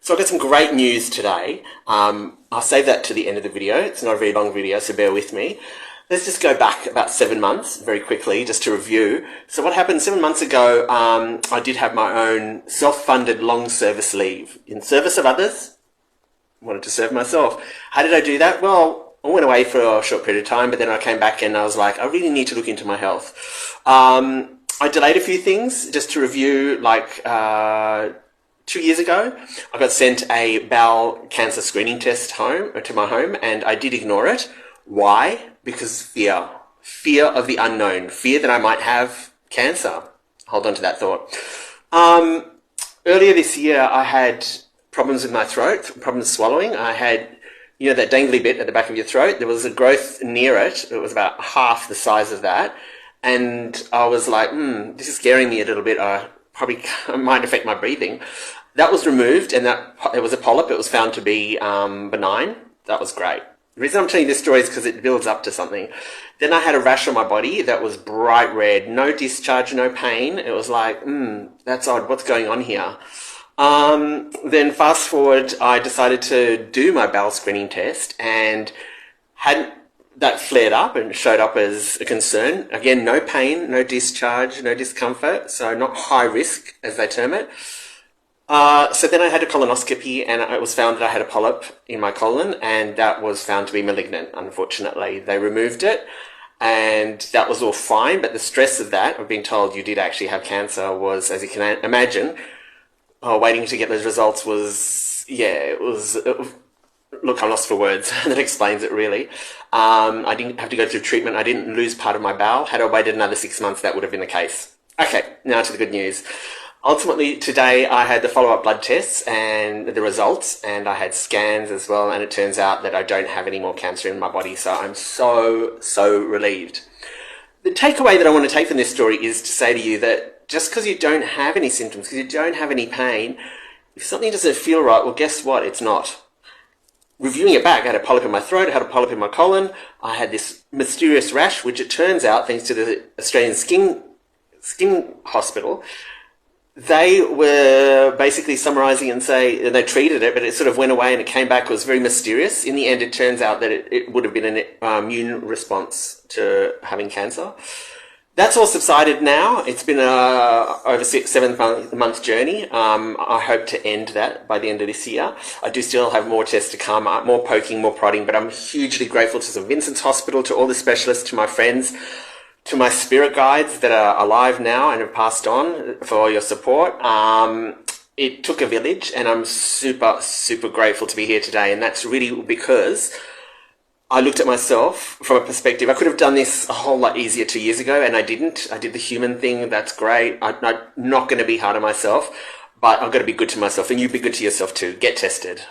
So I've got some great news today. I'll save that to the end of the video. It's not a very long video, so bear with me. Let's just go back about 7 months very quickly just to review. So what happened 7 months ago, I did have my own self-funded long service leave in service of others. I wanted to serve myself. How did I do that? Well, I went away for a short period of time, but then I came back and I was like, I really need to look into my health. I delayed a few things just to review, like 2 years ago, I got sent a bowel cancer screening test to my home, and I did ignore it. Why? Because fear of the unknown, fear that I might have cancer. Hold on to that thought. Earlier this year, I had problems with my throat, problems swallowing. I had, you know, that dangly bit at the back of your throat. There was a growth near it. It was about half the size of that. And I was like, this is scaring me a little bit. Probably might affect my breathing. That was removed, and it was a polyp. It was found to be benign. That was great. The reason I'm telling you this story is because it builds up to something. Then I had a rash on my body that was bright red, no discharge, no pain. It was like, that's odd. What's going on here? Then fast forward, I decided to do my bowel screening test, and that flared up and showed up as a concern. Again, no pain, no discharge, no discomfort, so not high risk, as they term it. So then I had a colonoscopy, and it was found that I had a polyp in my colon, and that was found to be malignant, unfortunately. They removed it, and that was all fine, but the stress of that, of being told you did actually have cancer, was, as you can imagine, waiting to get those results was, look, I'm lost for words. That explains it, really. I didn't have to go through treatment. I didn't lose part of my bowel. Had I waited another 6 months, that would have been the case. Okay, now to the good news. Ultimately, today I had the follow-up blood tests and the results, and I had scans as well, and it turns out that I don't have any more cancer in my body, so I'm so relieved. The takeaway that I want to take from this story is to say to you that just because you don't have any symptoms, because you don't have any pain, if something doesn't feel right, well, guess what? It's not. Reviewing it back, I had a polyp in my throat, I had a polyp in my colon, I had this mysterious rash, which it turns out, thanks to the Australian Skin Hospital, they were basically summarising and say they treated it, but it sort of went away and it came back. It was very mysterious. In the end, it turns out that it would have been an immune response to having cancer. That's all subsided now. It's been over 7-month journey. I hope to end that by the end of this year. I do still have more tests to come, more poking, more prodding, but I'm hugely grateful to St Vincent's Hospital, to all the specialists, to my friends, to my spirit guides that are alive now and have passed on, for all your support. It took a village, and I'm super grateful to be here today. And that's really because I looked at myself from a perspective. I could have done this a whole lot easier 2 years ago, and I didn't. I did the human thing. That's great. I'm not going to be hard on myself, but I've got to be good to myself, and you be good to yourself too. Get tested.